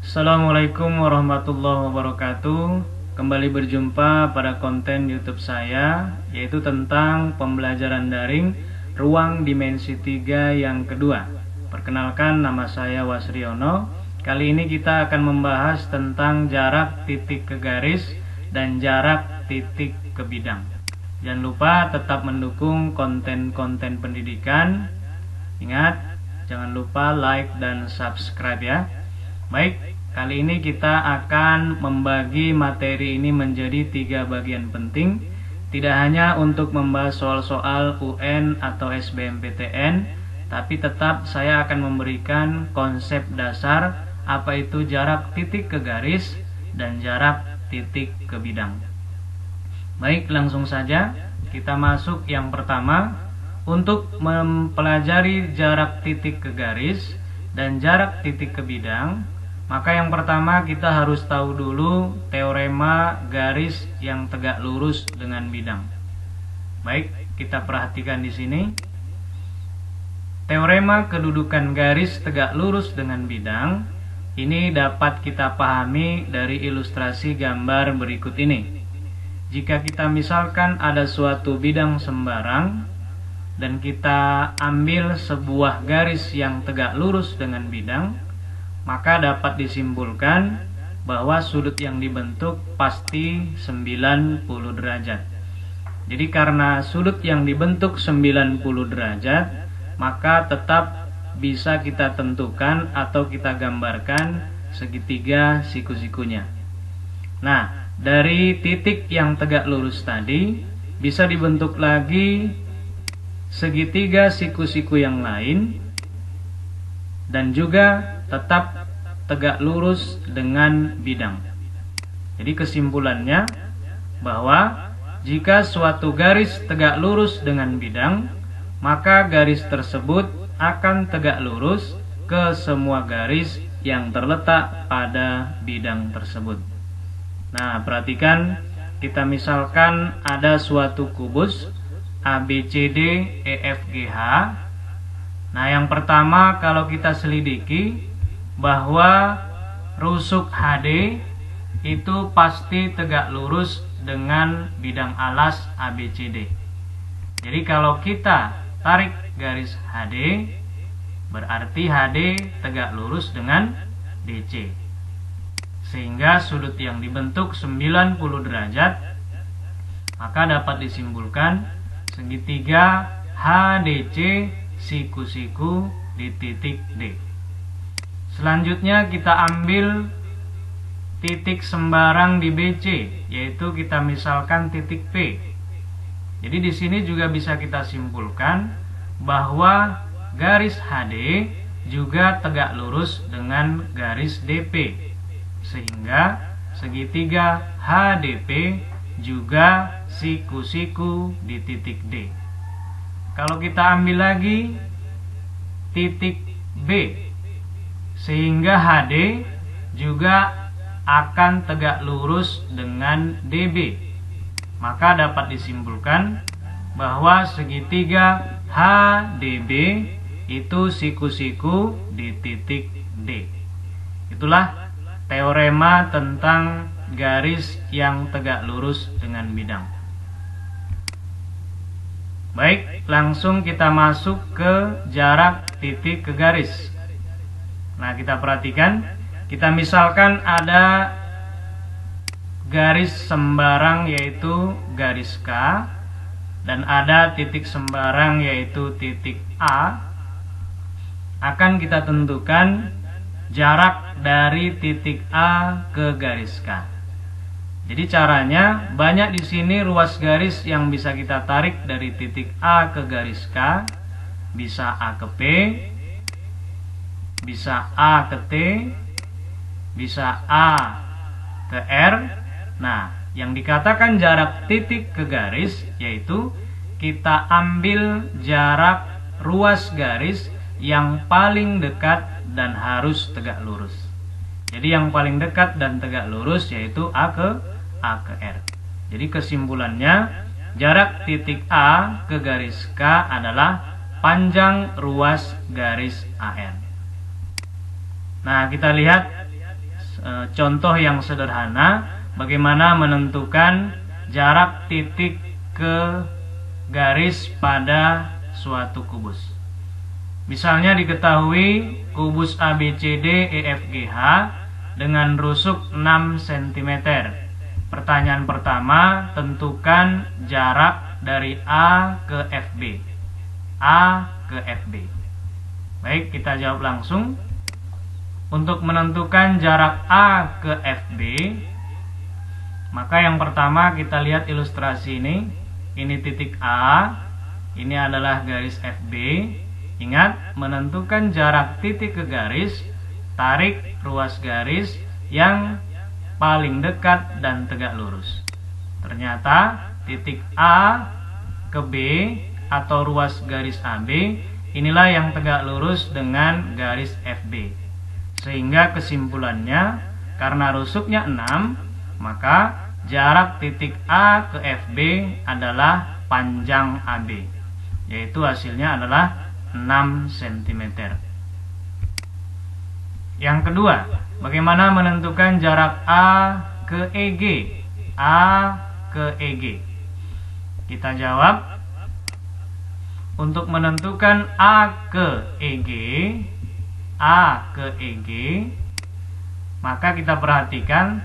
Assalamualaikum warahmatullahi wabarakatuh. Kembali berjumpa pada konten YouTube saya, yaitu tentang pembelajaran daring ruang dimensi 3 yang kedua. Perkenalkan, nama saya Wasriono. Kali ini kita akan membahas tentang jarak titik ke garis dan jarak titik ke bidang. Jangan lupa tetap mendukung konten-konten pendidikan. Ingat, jangan lupa like dan subscribe ya. Baik, kali ini kita akan membagi materi ini menjadi 3 bagian penting. Tidak hanya untuk membahas soal-soal UN atau SBMPTN, tapi tetap saya akan memberikan konsep dasar apa itu jarak titik ke garis dan jarak titik ke bidang. Baik, langsung saja kita masuk yang pertama. Untuk mempelajari jarak titik ke garis dan jarak titik ke bidang, maka yang pertama kita harus tahu dulu teorema garis yang tegak lurus dengan bidang. Baik, kita perhatikan di sini. Teorema kedudukan garis tegak lurus dengan bidang ini dapat kita pahami dari ilustrasi gambar berikut ini. Jika kita misalkan ada suatu bidang sembarang dan kita ambil sebuah garis yang tegak lurus dengan bidang, maka dapat disimpulkan bahwa sudut yang dibentuk pasti 90 derajat. Jadi karena sudut yang dibentuk 90 derajat, maka tetap bisa kita tentukan atau kita gambarkan segitiga siku-sikunya. Nah, dari titik yang tegak lurus tadi bisa dibentuk lagi segitiga siku-siku yang lain dan juga tetap tegak lurus dengan bidang. Jadi kesimpulannya bahwa jika suatu garis tegak lurus dengan bidang, maka garis tersebut akan tegak lurus ke semua garis yang terletak pada bidang tersebut. Nah, perhatikan, kita misalkan ada suatu kubus ABCD EFGH. Nah, yang pertama kalau kita selidiki bahwa rusuk HD itu pasti tegak lurus dengan bidang alas ABCD. Jadi kalau kita tarik garis HD, berarti HD tegak lurus dengan DC. Sehingga sudut yang dibentuk 90 derajat, maka dapat disimpulkan segitiga HDC siku-siku di titik D. Selanjutnya kita ambil titik sembarang di BC, yaitu kita misalkan titik P. Jadi di sini juga bisa kita simpulkan bahwa garis HD juga tegak lurus dengan garis DP, sehingga segitiga HDP juga siku-siku di titik D. Kalau kita ambil lagi titik B, sehingga HD juga akan tegak lurus dengan DB, maka dapat disimpulkan bahwa segitiga HDB itu siku-siku di titik D. Itulah teorema tentang garis yang tegak lurus dengan bidang. Baik, langsung kita masuk ke jarak titik ke garis. Nah, kita perhatikan, kita misalkan ada garis sembarang yaitu garis K dan ada titik sembarang yaitu titik A. Akan kita tentukan jarak dari titik A ke garis K. Jadi caranya banyak di sini ruas garis yang bisa kita tarik dari titik A ke garis K. Bisa A ke P, bisa A ke T, bisa A ke R. Nah, yang dikatakan jarak titik ke garis yaitu kita ambil jarak ruas garis yang paling dekat dan harus tegak lurus. Jadi yang paling dekat dan tegak lurus yaitu A ke R. Jadi kesimpulannya jarak titik A ke garis K adalah panjang ruas garis AR. Nah, kita lihat contoh yang sederhana bagaimana menentukan jarak titik ke garis pada suatu kubus. Misalnya diketahui kubus ABCD EFGH dengan rusuk 6 cm. Pertanyaan pertama, tentukan jarak dari A ke FB. A ke FB. Baik, kita jawab langsung. Untuk menentukan jarak A ke FB, maka yang pertama kita lihat ilustrasi ini. Ini titik A, ini adalah garis FB. Ingat, menentukan jarak titik ke garis, tarik ruas garis yang paling dekat dan tegak lurus. Ternyata titik A ke B atau ruas garis AB inilah yang tegak lurus dengan garis FB. Sehingga kesimpulannya, karena rusuknya 6, maka jarak titik A ke FB adalah panjang AB, yaitu hasilnya adalah 6 cm. Yang kedua, bagaimana menentukan jarak A ke EG? A ke EG. Kita jawab, untuk menentukan A ke EG, maka kita perhatikan,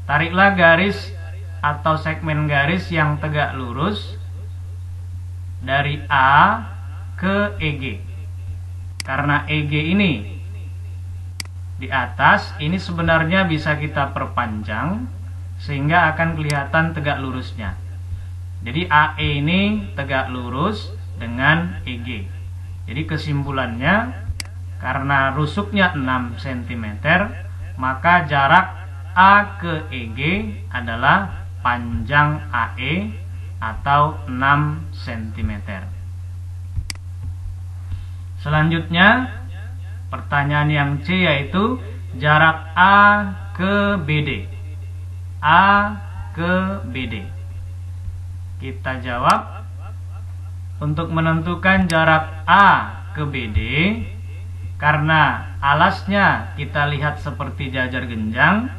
tariklah garis atau segmen garis yang tegak lurus dari A ke EG. Karena EG ini di atas, ini sebenarnya bisa kita perpanjang sehingga akan kelihatan tegak lurusnya. Jadi AE ini tegak lurus dengan EG. Jadi kesimpulannya, karena rusuknya 6 cm, maka jarak A ke EG adalah panjang AE atau 6 cm. Selanjutnya, pertanyaan yang C, yaitu jarak A ke BD. A ke BD. Kita jawab, untuk menentukan jarak A ke BD, karena alasnya kita lihat seperti jajar genjang,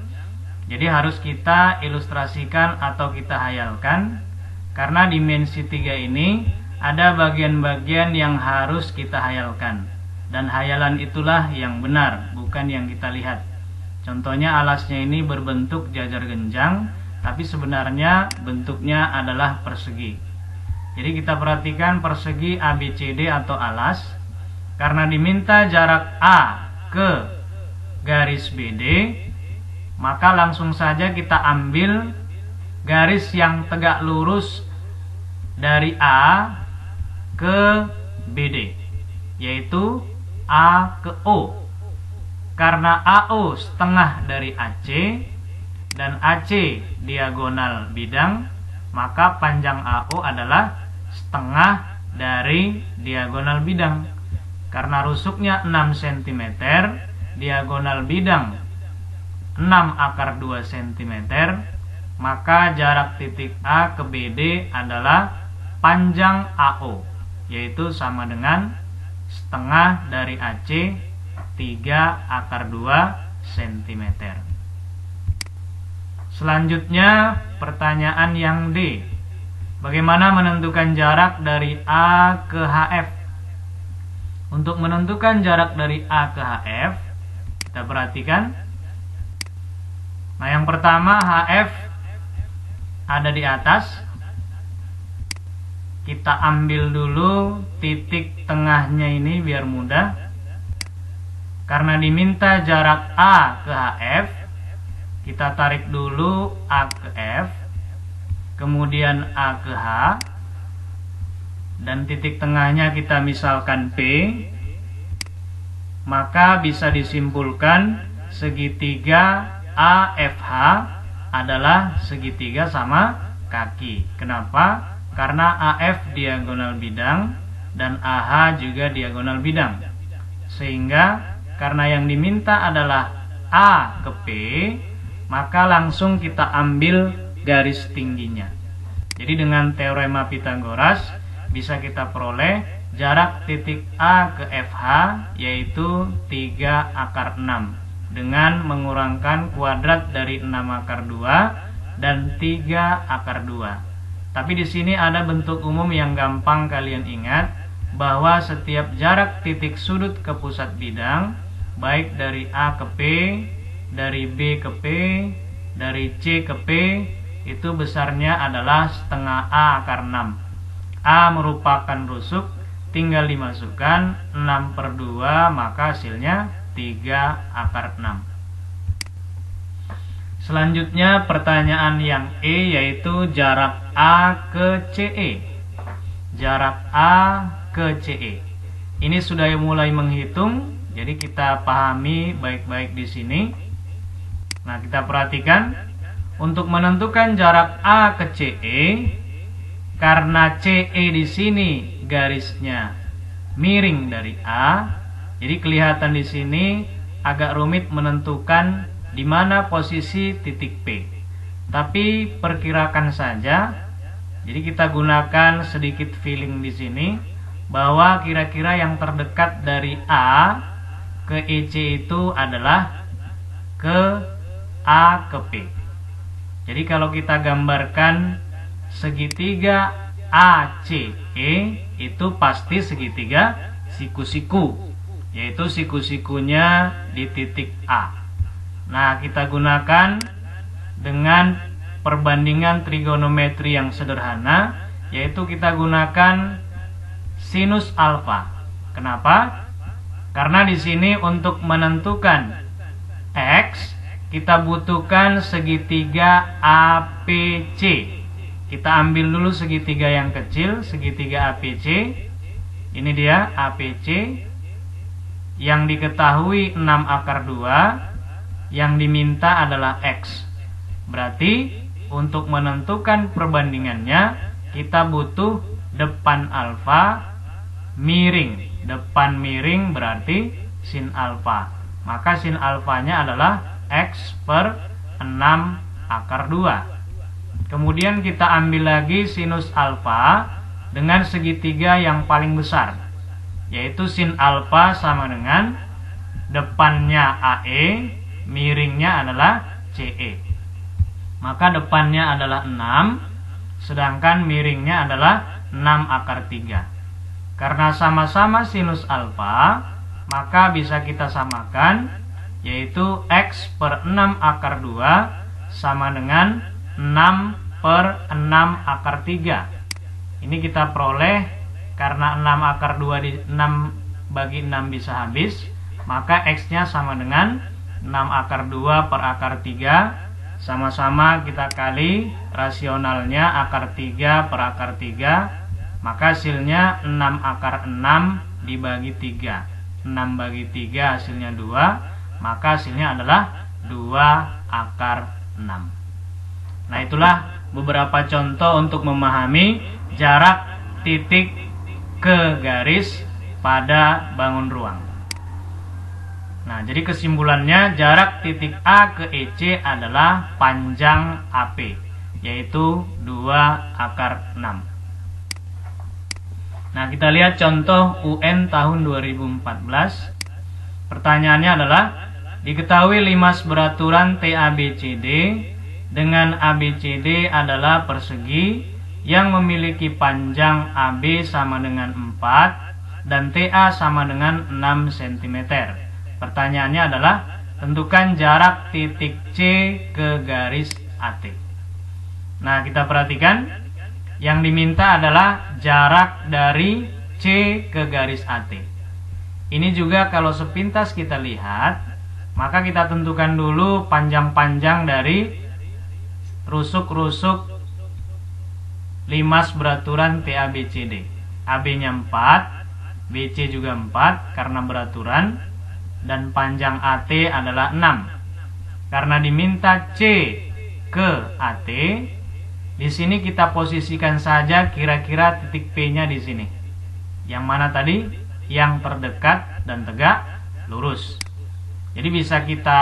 jadi harus kita ilustrasikan atau kita hayalkan. Karena dimensi 3 ini ada bagian-bagian yang harus kita hayalkan, dan hayalan itulah yang benar, bukan yang kita lihat. Contohnya, alasnya ini berbentuk jajar genjang, tapi sebenarnya bentuknya adalah persegi. Jadi kita perhatikan persegi ABCD atau alas. Karena diminta jarak A ke garis BD, maka langsung saja kita ambil garis yang tegak lurus dari A ke BD, yaitu A ke O. Karena AO setengah dari AC dan AC diagonal bidang, maka panjang AO adalah setengah dari diagonal bidang. Karena rusuknya 6 cm, diagonal bidang 6 akar 2 cm, maka jarak titik A ke BD adalah panjang AO, yaitu sama dengan setengah dari AC 3 akar 2 cm. Selanjutnya, pertanyaan yang D. Bagaimana menentukan jarak dari A ke HF? Untuk menentukan jarak dari A ke HF, kita perhatikan. Nah, yang pertama, HF ada di atas. Kita ambil dulu titik tengahnya ini biar mudah. Karena diminta jarak A ke HF, kita tarik dulu A ke F, kemudian A ke H, dan titik tengahnya kita misalkan P, maka bisa disimpulkan segitiga AFH adalah segitiga sama kaki. Kenapa? Karena AF diagonal bidang dan AH juga diagonal bidang. Sehingga karena yang diminta adalah A ke P, maka langsung kita ambil garis tingginya. Jadi dengan teorema Pythagoras bisa kita peroleh jarak titik A ke FH yaitu 3 akar 6. dengan mengurangkan kuadrat dari 6 akar 2 dan 3 akar 2. Tapi di sini ada bentuk umum yang gampang kalian ingat, bahwa setiap jarak titik sudut ke pusat bidang, baik dari A ke P, dari B ke P, dari C ke P, itu besarnya adalah setengah A akar 6. A merupakan rusuk, tinggal dimasukkan 6/2, maka hasilnya 3 akar 6. Selanjutnya pertanyaan yang E, yaitu jarak A ke CE. Jarak A ke CE. Ini sudah mulai menghitung, jadi kita pahami baik-baik di sini. Nah, kita perhatikan untuk menentukan jarak A ke CE, karena CE di sini garisnya miring dari A, jadi kelihatan di sini agak rumit menentukan di mana posisi titik P. Tapi perkirakan saja. Jadi kita gunakan sedikit feeling di sini, bahwa kira-kira yang terdekat dari A ke EC itu adalah ke A ke P. Jadi kalau kita gambarkan segitiga ACE, itu pasti segitiga siku-siku, yaitu siku-sikunya di titik A. Nah, kita gunakan dengan perbandingan trigonometri yang sederhana, yaitu kita gunakan sinus alfa. Kenapa? Karena di sini untuk menentukan X, kita butuhkan segitiga APC. Kita ambil dulu segitiga yang kecil, segitiga APC. Ini dia APC. Yang diketahui 6 akar 2, yang diminta adalah X. Berarti untuk menentukan perbandingannya, kita butuh depan alfa miring. Depan miring berarti sin alfa. Maka sin alfanya adalah X per 6 akar 2. Kemudian kita ambil lagi sinus alfa dengan segitiga yang paling besar, yaitu sin alfa sama dengan depannya AE, miringnya adalah CE. Maka depannya adalah 6, sedangkan miringnya adalah 6 akar 3. Karena sama-sama sinus alfa, maka bisa kita samakan, yaitu X per 6 akar 2 sama dengan 6 per 6 akar 3. Ini kita peroleh karena 6 akar 2 di 6 bagi 6 bisa habis, maka X-nya sama dengan 6 akar 2 per akar 3. Sama-sama kita kali rasionalnya akar 3 per akar 3, maka hasilnya 6 akar 6 dibagi 3. 6 bagi 3 hasilnya 2, maka hasilnya adalah 2 akar 6. Nah, itulah beberapa contoh untuk memahami jarak titik ke garis pada bangun ruang. Nah, jadi kesimpulannya jarak titik A ke EC adalah panjang AP, yaitu 2 akar 6. Nah, kita lihat contoh UN tahun 2014. Pertanyaannya adalah, diketahui limas beraturan TABCD dengan ABCD adalah persegi yang memiliki panjang AB sama dengan 4 dan TA sama dengan 6 cm. Pertanyaannya adalah, tentukan jarak titik C ke garis AT. Nah, kita perhatikan, yang diminta adalah jarak dari C ke garis AT. Ini juga kalau sepintas kita lihat, maka kita tentukan dulu panjang-panjang dari rusuk-rusuk limas beraturan TABCD. AB-nya 4, BC juga 4 karena beraturan, dan panjang AT adalah 6. Karena diminta C ke AT, di sini kita posisikan saja kira-kira titik P-nya di sini. Yang mana tadi? Yang terdekat dan tegak lurus. Jadi bisa kita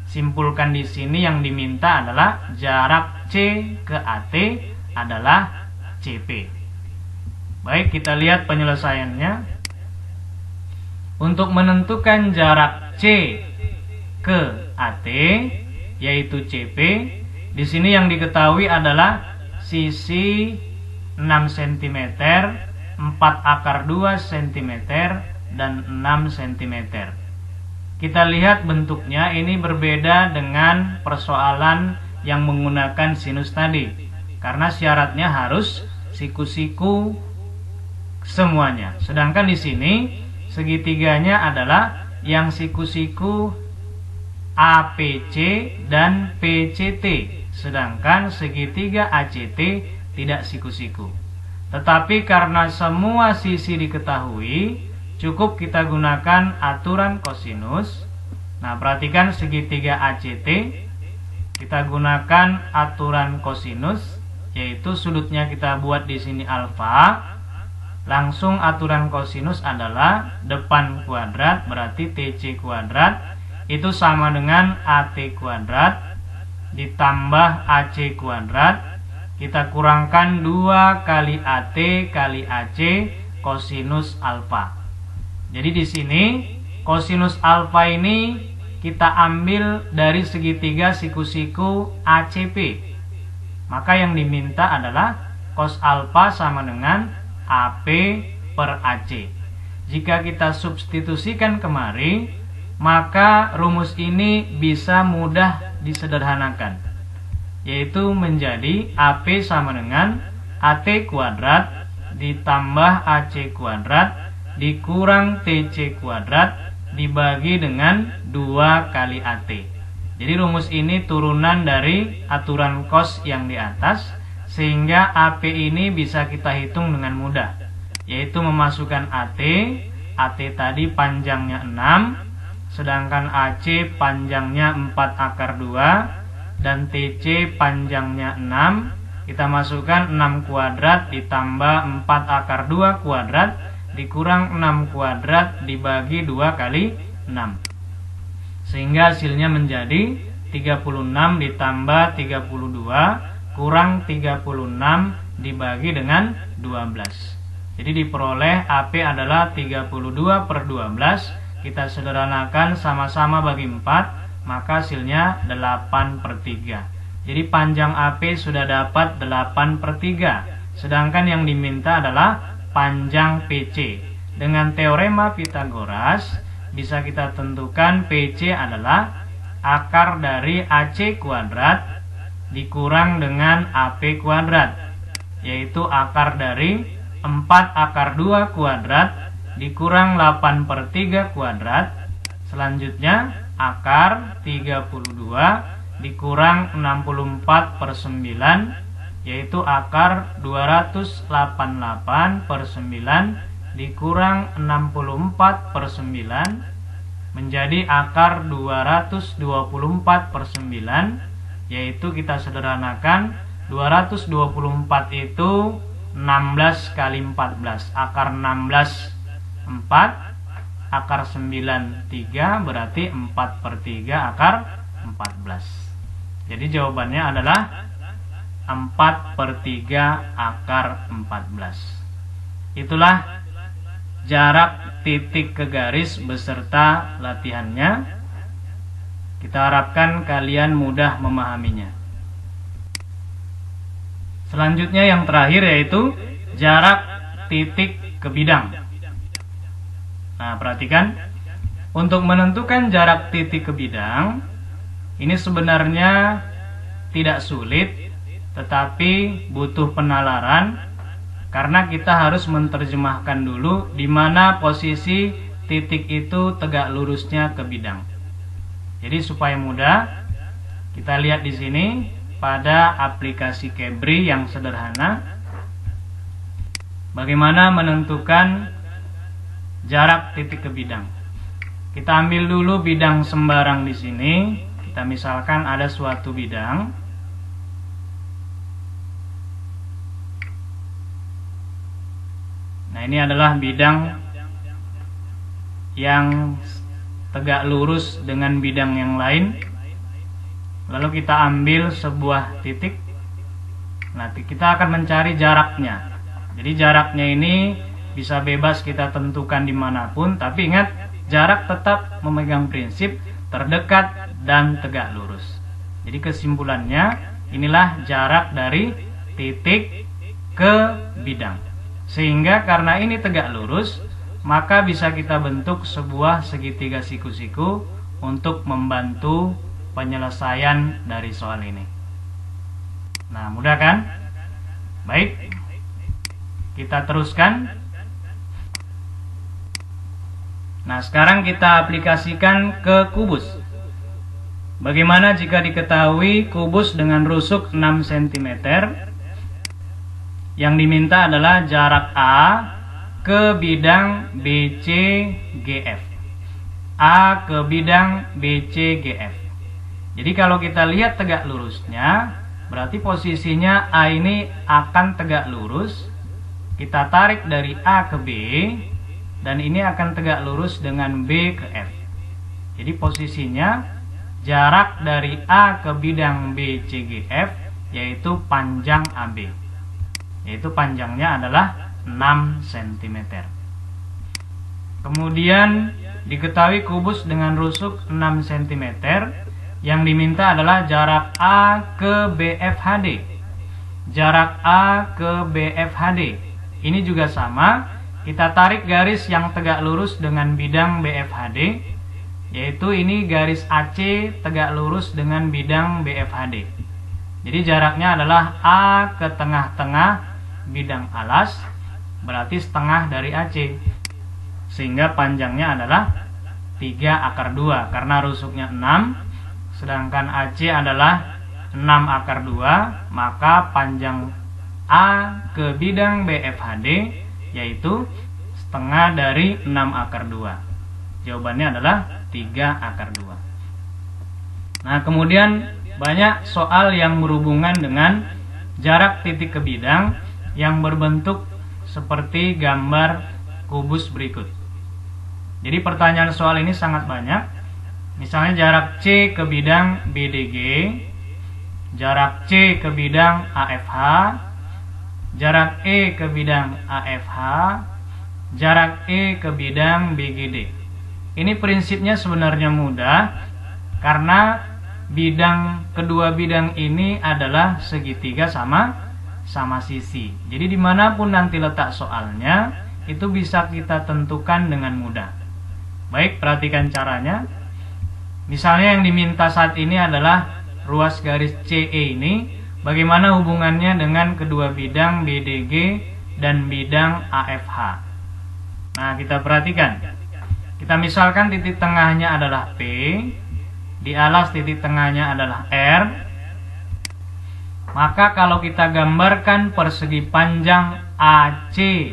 simpulkan di sini yang diminta adalah jarak C ke AT adalah CP. Baik, kita lihat penyelesaiannya. Untuk menentukan jarak C ke AT, yaitu CP. Di sini yang diketahui adalah sisi 6 cm, 4 akar 2 cm, dan 6 cm. Kita lihat bentuknya ini berbeda dengan persoalan yang menggunakan sinus tadi, karena syaratnya harus siku-siku semuanya. Sedangkan di sini segitiganya adalah yang siku-siku APC dan PCT, sedangkan segitiga ACT tidak siku-siku. Tetapi karena semua sisi diketahui, cukup kita gunakan aturan kosinus. Nah, perhatikan segitiga ACT, kita gunakan aturan kosinus, yaitu sudutnya kita buat di sini alfa. Langsung aturan kosinus adalah depan kuadrat berarti TC kuadrat itu sama dengan AT kuadrat ditambah AC kuadrat, kita kurangkan 2 kali AT kali AC kosinus alfa. Jadi di sini kosinus alfa ini kita ambil dari segitiga siku-siku ACP. Maka yang diminta adalah cos alfa sama dengan AP per AC. Jika kita substitusikan kemari, maka rumus ini bisa mudah disederhanakan, yaitu menjadi AP sama dengan AT kuadrat ditambah AC kuadrat dikurang TC kuadrat dibagi dengan 2 kali AT. Jadi rumus ini turunan dari aturan cos yang di atas, sehingga AP ini bisa kita hitung dengan mudah, yaitu memasukkan AT tadi panjangnya 6, sedangkan AC panjangnya 4 akar 2 dan TC panjangnya 6. Kita masukkan 6 kuadrat ditambah 4 akar 2 kuadrat dikurang 6 kuadrat dibagi 2 kali 6, sehingga hasilnya menjadi 36 ditambah 32 kurang 36 dibagi dengan 12. Jadi diperoleh AP adalah 32 per 12. Kita sederhanakan sama-sama bagi 4, maka hasilnya 8 per 3. Jadi panjang AP sudah dapat 8 per 3. Sedangkan yang diminta adalah panjang PC. Dengan teorema Pitagoras bisa kita tentukan PC adalah akar dari AC kuadrat dikurang dengan AP kuadrat, yaitu akar dari 4 akar 2 kuadrat dikurang 8 per 3 kuadrat. Selanjutnya akar 32 dikurang 64 per 9, yaitu akar 288 per 9 dikurang 64 per 9 menjadi akar 224 per 9, yaitu kita sederhanakan 224 itu 16 kali 14, akar 16 4, akar 9 3, berarti 4 per 3 akar 14. Jadi jawabannya adalah 4 per 3 akar 14. Itulah jarak titik ke garis beserta latihannya. Kita harapkan kalian mudah memahaminya. Selanjutnya yang terakhir yaitu jarak titik ke bidang. Nah, perhatikan, untuk menentukan jarak titik ke bidang ini sebenarnya tidak sulit, tetapi butuh penalaran karena kita harus menerjemahkan dulu di mana posisi titik itu tegak lurusnya ke bidang. Jadi supaya mudah, kita lihat di sini pada aplikasi Cabri yang sederhana bagaimana menentukan jarak titik ke bidang. Kita ambil dulu bidang sembarang di sini. Kita misalkan ada suatu bidang. Nah, ini adalah bidang yang tegak lurus dengan bidang yang lain. Lalu kita ambil sebuah titik. Nanti kita akan mencari jaraknya. Jadi jaraknya ini bisa bebas kita tentukan dimanapun, tapi ingat, jarak tetap memegang prinsip terdekat, dan tegak lurus. Jadi kesimpulannya, inilah jarak dari titik ke bidang. Sehingga karena ini tegak lurus, maka bisa kita bentuk sebuah segitiga siku-siku untuk membantu penyelesaian dari soal ini. Nah, mudah kan? Baik, kita teruskan. Nah, sekarang kita aplikasikan ke kubus. Bagaimana jika diketahui kubus dengan rusuk 6 cm? Yang diminta adalah jarak A ke bidang BCGF. A ke bidang BCGF. Jadi kalau kita lihat tegak lurusnya, berarti posisinya A ini akan tegak lurus. Kita tarik dari A ke B, dan ini akan tegak lurus dengan B ke F. Jadi posisinya jarak dari A ke bidang BCGF yaitu panjang AB. Yaitu panjangnya adalah 6 cm. Kemudian diketahui kubus dengan rusuk 6 cm. Yang diminta adalah jarak A ke BFHD. Jarak A ke BFHD. Ini juga sama. Kita tarik garis yang tegak lurus dengan bidang BFHD, yaitu ini garis AC tegak lurus dengan bidang BFHD. Jadi jaraknya adalah A ke tengah-tengah bidang alas, berarti setengah dari AC. Sehingga panjangnya adalah 3/2 karena rusuknya 6, sedangkan AC adalah 6/2, maka panjang A ke bidang BFHD yaitu setengah dari 6/2. Jawabannya adalah 3/2. Nah, kemudian banyak soal yang berhubungan dengan jarak titik ke bidang yang berbentuk seperti gambar kubus berikut. Jadi pertanyaan soal ini sangat banyak. Misalnya jarak C ke bidang BDG, jarak C ke bidang AFH, jarak E ke bidang AFH, jarak E ke bidang BGD. Ini prinsipnya sebenarnya mudah karena kedua bidang ini adalah segitiga sama sisi. Jadi dimanapun nanti letak soalnya itu bisa kita tentukan dengan mudah. Baik, perhatikan caranya. Misalnya yang diminta saat ini adalah ruas garis CE ini. Bagaimana hubungannya dengan kedua bidang BDG dan bidang AFH? Nah, kita perhatikan. Kita misalkan titik tengahnya adalah P, di alas titik tengahnya adalah R. Maka kalau kita gambarkan persegi panjang ACGE,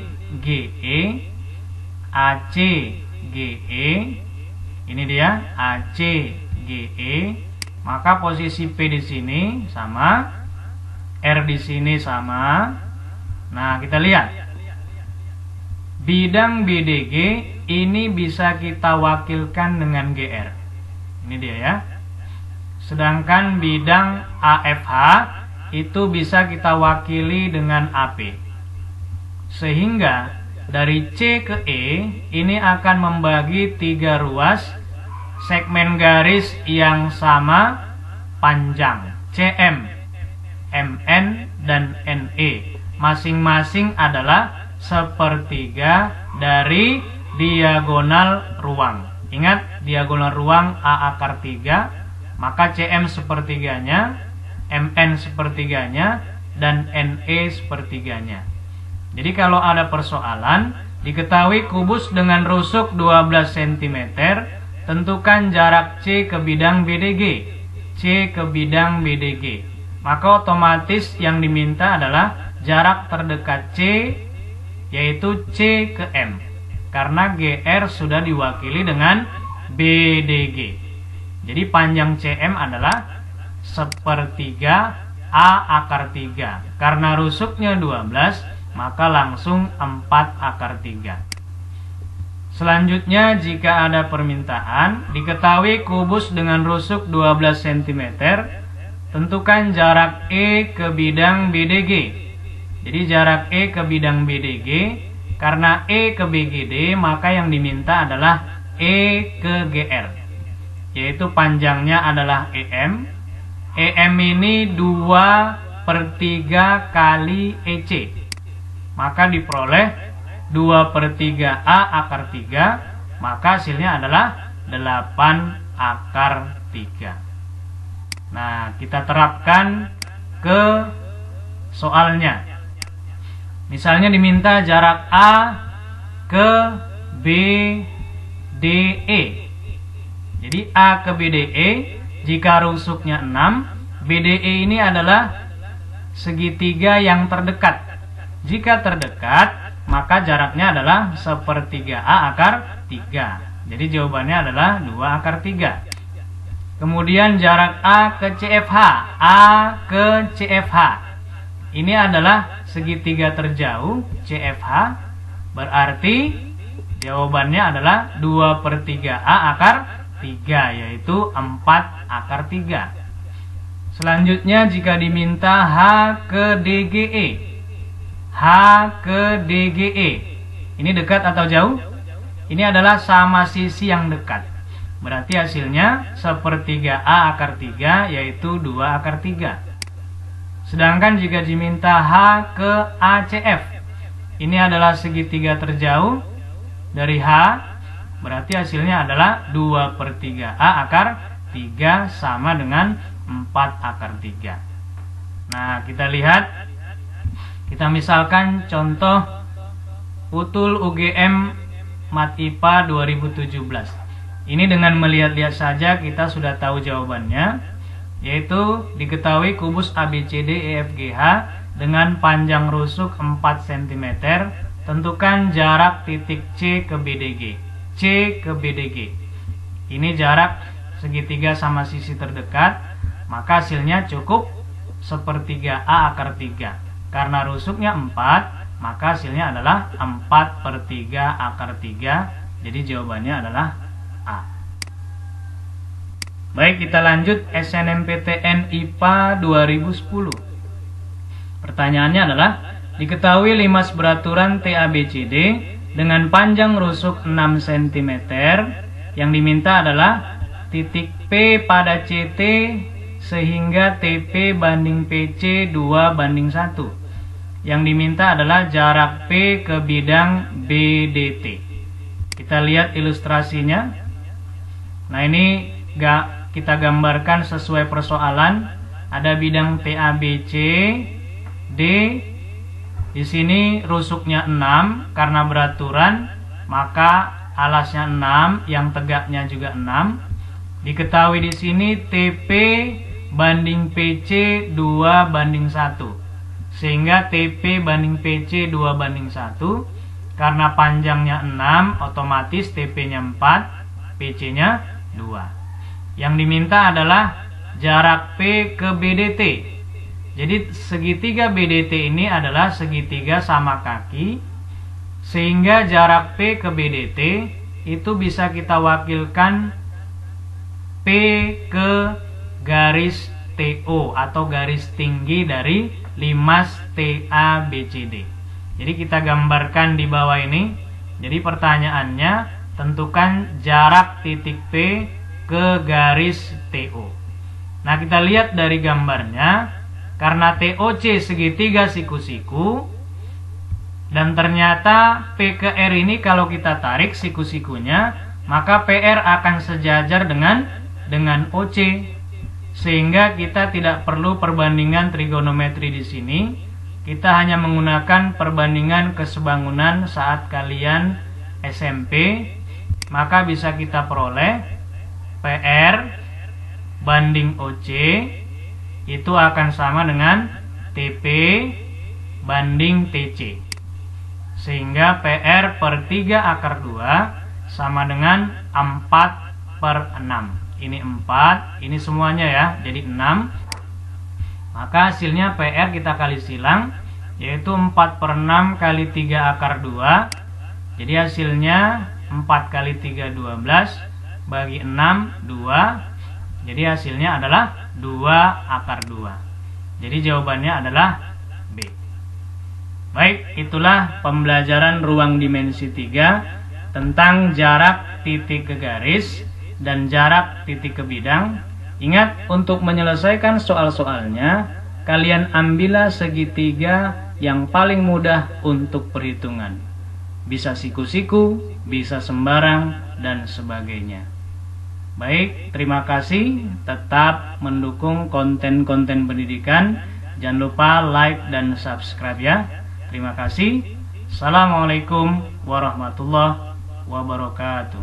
ini dia ACGE, maka posisi P di sini sama, R di sini sama. Nah, kita lihat. Bidang BDG ini bisa kita wakilkan dengan GR. Ini dia ya. Sedangkan bidang AFH itu bisa kita wakili dengan AP. Sehingga dari C ke E ini akan membagi 3 ruas segmen garis yang sama panjang, CM, MN, dan NE. Masing-masing adalah sepertiga dari diagonal ruang. Ingat, diagonal ruang A/3, maka CM sepertiganya, MN sepertiganya, dan NE sepertiganya. Jadi kalau ada persoalan, diketahui kubus dengan rusuk 12 cm, tentukan jarak C ke bidang BDG. C ke bidang BDG. Maka otomatis yang diminta adalah jarak terdekat C, yaitu C ke M. Karena GR sudah diwakili dengan BDG. Jadi panjang CM adalah sepertiga A/3. Karena rusuknya 12, maka langsung 4/3. Selanjutnya, jika ada permintaan, diketahui kubus dengan rusuk 12 cm, tentukan jarak E ke bidang BDG. Jadi jarak E ke bidang BDG, karena E ke BGD, maka yang diminta adalah E ke GR. yaitu panjangnya adalah EM. EM ini 2/3 kali EC. Maka diperoleh 2/3A akar 3, maka hasilnya adalah 8 akar 3. Nah, kita terapkan ke soalnya. Misalnya diminta jarak A ke BDE. Jadi A ke BDE, jika rusuknya 6, BDE ini adalah segitiga yang terdekat. Jika terdekat, maka jaraknya adalah 1/3A akar 3. Jadi jawabannya adalah 2 akar 3. Kemudian jarak A ke CFH. A ke CFH. Ini adalah segitiga terjauh CFH. Berarti jawabannya adalah 2/3A akar 3, yaitu 4 akar 3. Selanjutnya jika diminta H ke DGE. H ke DGE. Ini dekat atau jauh? Ini adalah sama sisi yang dekat. Berarti hasilnya 1/3A akar 3, yaitu 2 akar 3. Sedangkan jika diminta H ke ACF, ini adalah segitiga terjauh dari H, berarti hasilnya adalah 2/3A akar 3 sama dengan 4 akar 3. Nah, kita lihat, kita misalkan contoh utul UGM Mat IPA 2017. Ini dengan melihat-lihat saja kita sudah tahu jawabannya, yaitu diketahui kubus ABCDEFGH dengan panjang rusuk 4 cm. Tentukan jarak titik C ke BDG. C ke BDG. Ini jarak segitiga sama sisi terdekat, maka hasilnya cukup 1/3A akar 3. Karena rusuknya 4, maka hasilnya adalah 4/3 akar 3. Jadi jawabannya adalah A. Baik, kita lanjut SNMPTN IPA 2010. Pertanyaannya adalah, diketahui limas beraturan TABCD dengan panjang rusuk 6 cm. Yang diminta adalah titik P pada CT sehingga TP banding PC 2/1. Yang diminta adalah jarak P ke bidang BDT. Kita lihat ilustrasinya. Nah, ini kita gambarkan sesuai persoalan. Ada bidang TABC D. Di sini rusuknya 6, karena beraturan maka alasnya 6, yang tegaknya juga 6. Diketahui di sini TP banding PC 2/1. Sehingga TP banding PC 2/1. Karena panjangnya 6, otomatis TP-nya 4, PC-nya 2. Yang diminta adalah jarak P ke BDT. Jadi segitiga BDT ini adalah segitiga sama kaki, sehingga jarak P ke BDT itu bisa kita wakilkan P ke garis TO atau garis tinggi dari limas TABCD. Jadi kita gambarkan di bawah ini. Jadi pertanyaannya, tentukan jarak titik P ke garis TO. Nah, kita lihat dari gambarnya, karena TOC segitiga siku-siku, dan ternyata P ke R ini kalau kita tarik siku-sikunya, maka PR akan sejajar dengan OC. Sehingga kita tidak perlu perbandingan trigonometri di sini. Kita hanya menggunakan perbandingan kesebangunan saat kalian SMP. Maka bisa kita peroleh PR banding OC itu akan sama dengan TP banding TC. Sehingga PR per 3 akar 2 sama dengan 4/6. Ini 4, ini semuanya ya, jadi 6. Maka hasilnya PR kita kali silang, yaitu 4/6 kali 3 akar 2. Jadi hasilnya 4 kali 3, 12. Bagi 6, 2. Jadi hasilnya adalah 2 akar 2. Jadi jawabannya adalah B. Baik, itulah pembelajaran ruang dimensi 3 tentang jarak titik ke garis dan jarak titik ke bidang. Ingat, untuk menyelesaikan soal-soalnya, kalian ambillah segitiga yang paling mudah untuk perhitungan. Bisa siku-siku, bisa sembarang, dan sebagainya. Baik, terima kasih. Tetap mendukung konten-konten pendidikan. Jangan lupa like dan subscribe ya. Terima kasih. Assalamualaikum warahmatullahi wabarakatuh.